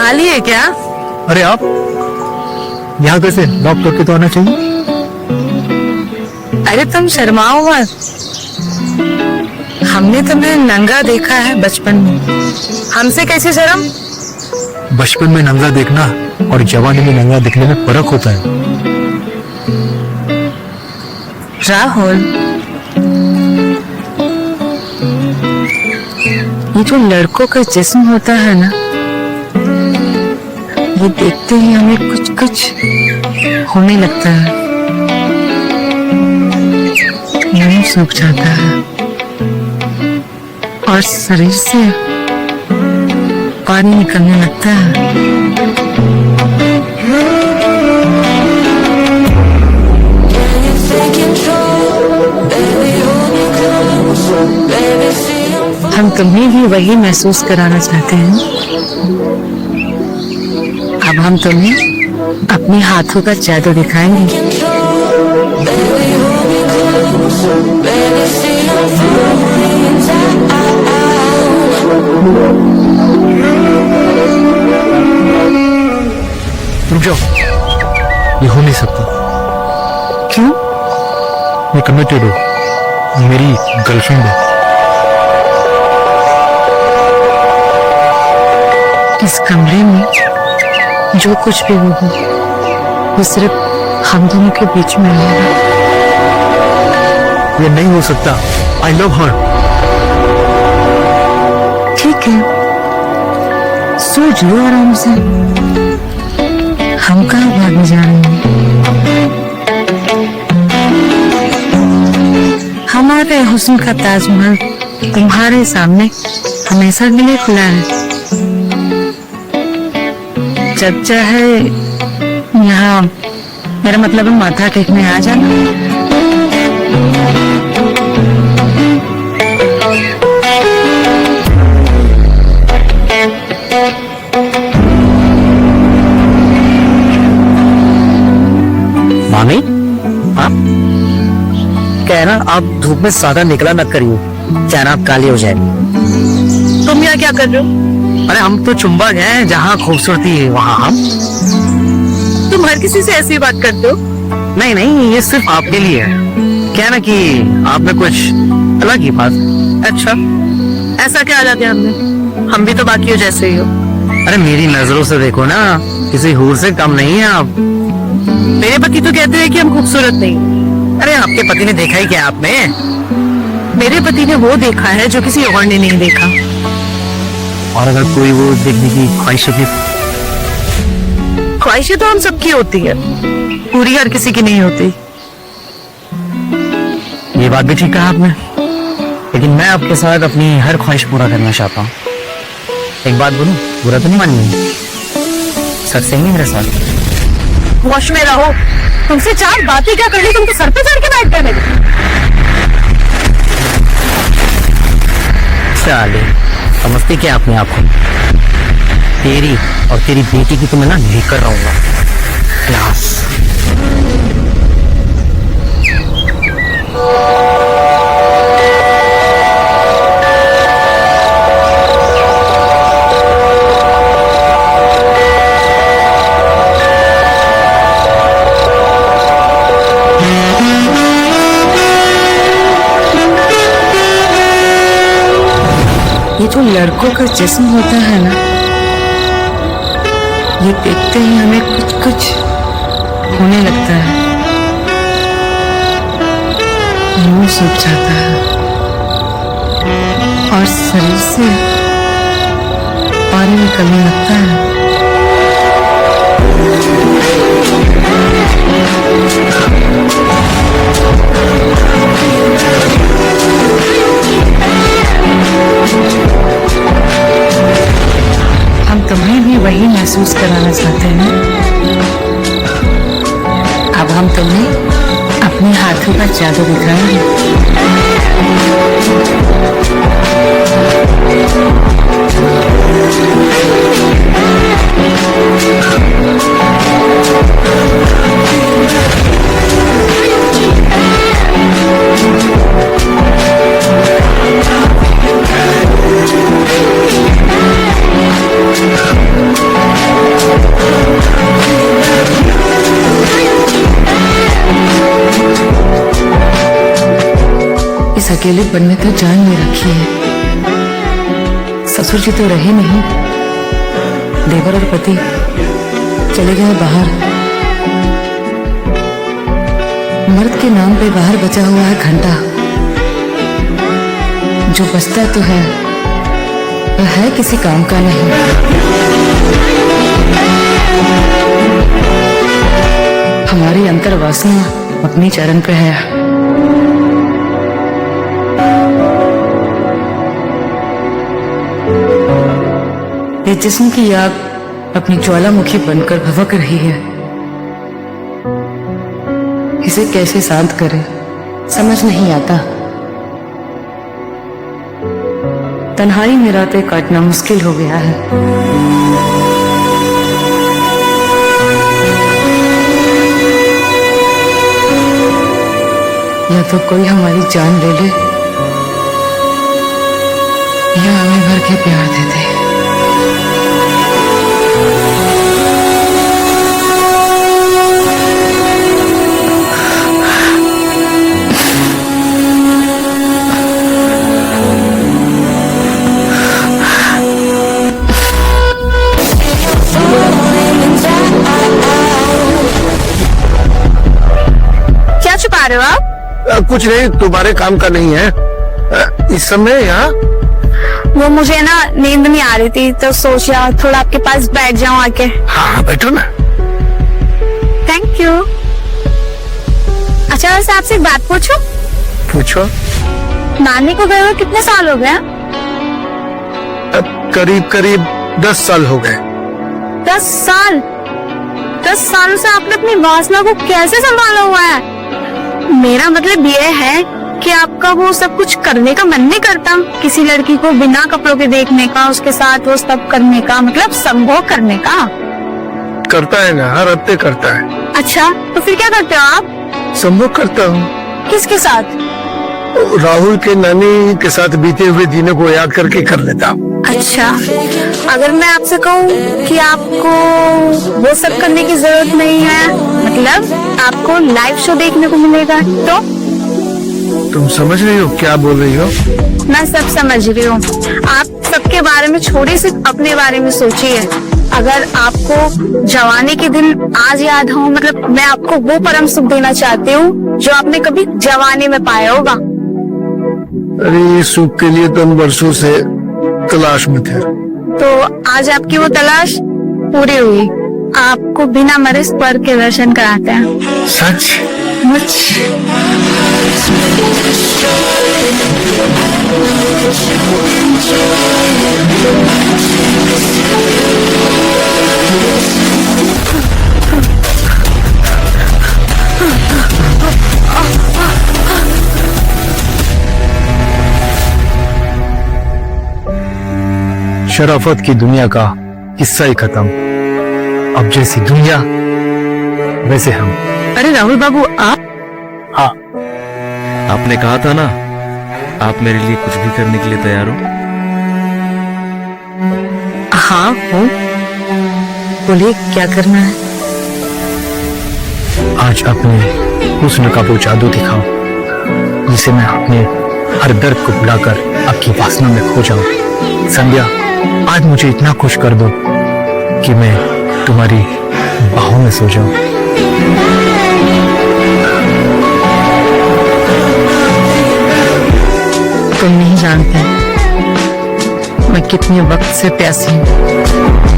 खाली है क्या? अरे आप यहाँ कैसे? लॉक करके तो आना चाहिए। अरे तुम शर्माओ मत। हमने तुम्हें नंगा देखा है बचपन में, हमसे कैसे शर्म? बचपन में नंगा देखना और जवानी में नंगा दिखने में फर्क होता है। राहुल, ये जो लड़कों का जिस्म होता है ना, ये देखते ही हमें कुछ कुछ होने लगता है, मुंह सूख जाता है और शरीर से पानी निकलने लगता है। हम तुम्हें भी वही महसूस कराना चाहते हैं। अब हम तुम्हें अपने हाथों का जादू दिखाएंगे। रुक जाओ, ये हो नहीं सकता। क्यों? मैं कमिटेड हूँ, मेरी गर्लफ्रेंड है। इस कमरे में जो कुछ भी होगा वो सिर्फ हम दोनों के बीच में होगा। ये नहीं हो सकता। आई लव हर। ठीक है, सोच लो आराम से। हम कहाँ भागने जा रहे हैं? हमारे हुस्न का ताजमहल तुम्हारे सामने हमेशा के लिए खुला है। जब चाहे यहाँ, मेरा मतलब है माथा टेकने आ जाना। मामी, आप कहना आप धूप में ज्यादा निकला मत करिए, कहना आप काली हो जाएगी। तुम यहाँ क्या कर रहे हो? अरे हम तो चुंबक हैं, जहाँ खूबसूरती है वहाँ हम। तुम हर किसी से ऐसी बात करते हो? नहीं नहीं, ये सिर्फ आपके लिए है। क्या ना कि आप में कुछ अलग ही बात। अच्छा, ऐसा क्या आ जाते हैं हमने? हम भी तो बाकियों जैसे ही हो। अरे मेरी नजरों से देखो ना, किसी हूर से कम नहीं है आप। मेरे पति तो कहते हैं कि हम खूबसूरत नहीं। अरे आपके पति ने देखा ही क्या आप में? मेरे पति ने वो देखा है जो किसी और ने नहीं देखा। और अगर कोई वो देखने की ख्वाहिश होती? ख्वाहिशें तो हम सबकी होती है, पूरी हर किसी की नहीं होती। ये बात भी ठीक कहा आपने, लेकिन मैं आपके साथ अपनी हर ख्वाहिश पूरा करना चाहता हूँ। एक बात बोलूं, बुरा तो नहीं मानिए, सच सही मेरे साथ। होश में रहो। तुमसे चार बातें क्या कर ली, तुम तो सर पे चढ़ के बैठ गए मेरे। चले, समझते क्या अपने आप को? तेरी और तेरी बेटी की तो मैं ना लेकर रहूंगा क्लास। ये जो लड़कों का जिस्म होता है ना, ये देखते ही हमें कुछ कुछ होने लगता है, मुंह सूख जाता है और शरीर से पानी निकलने लगता है। हम तुम्हें भी वही महसूस कराना चाहते हैं। अब हम तुम्हें अपने हाथों का जादू दिखाएंगे। अकेले बनने तो जान में रखी है। ससुर जी तो रहे नहीं, देवर और पति चले गए बाहर। मर्द के नाम पे बाहर बचा हुआ है घंटा, जो बचता तो है वह है किसी काम का नहीं। हमारी अंतर वासना अपनी चरण पे है। ये जिस्म की आग अपनी ज्वालामुखी बनकर भभक रही है। इसे कैसे शांत करें समझ नहीं आता। तन्हाई में रातें काटना मुश्किल हो गया है। या तो कोई हमारी जान ले ले या हमें भर के प्यार दे दे। क्या छुपा रहे हो आप? कुछ नहीं, तुम्हारे काम का नहीं है इस समय यहाँ। वो मुझे ना नींद नहीं आ रही थी तो सोचा थोड़ा आपके पास बैठ जाऊं आके। हाँ बैठो ना। Thank you. अच्छा वैसे आपसे एक बात पूछूं? पूछो। नानी को गए हुए कितने साल हो गए? अब करीब करीब 10 साल हो गए। 10 साल? 10 सालों से आपने अपनी वासना को कैसे संभाला हुआ है? मेरा मतलब ये है कि आपका वो सब कुछ करने का मन नहीं करता? किसी लड़की को बिना कपड़ों के देखने का, उसके साथ वो सब करने का, मतलब संभोग करने का? करता है ना, हर हफ्ते करता है। अच्छा तो फिर क्या करते हो आप? संभोग करता हूँ। किसके साथ? राहुल के नानी के साथ बीते हुए दिनों को याद करके कर लेता हूँ। अच्छा अगर मैं आपसे कहूँ कि आपको वो सब करने की जरूरत नहीं है, मतलब आपको लाइव शो देखने को मिलेगा, तो? तुम समझ रही हो क्या बोल रही हो? मैं सब समझ रही हूँ। आप सबके बारे में छोड़िए, सिर्फ अपने बारे में सोचिए। अगर आपको जवानी के दिन आज याद हो, मतलब मैं आपको वो परम सुख देना चाहती हूँ जो आपने कभी जवानी में पाया होगा। अरे सुख के लिए तो हम बरसों से तलाश में थे। तो आज आपकी वो तलाश पूरी हुई। आपको बिना मरे स्वर्ग के दर्शन कराते हैं। सच? शराफत की दुनिया का हिस्सा ही खत्म। अब जैसी दुनिया वैसे हम। अरे राहुल बाबू आप? हाँ। आपने कहा था ना आप मेरे लिए कुछ भी करने के लिए तैयार हो। हाँ हूँ, बोलिए क्या करना है? आज अपने हुस्न का वो जादू दिखाओ जिसे मैं अपने हर दर्द को भुलाकर आपकी वासना में खो जाऊं। संध्या आज मुझे इतना खुश कर दो कि मैं तुम्हारी बाहों में सो जाऊं। तुम नहीं जानते मैं कितने वक्त से प्यासी हूँ।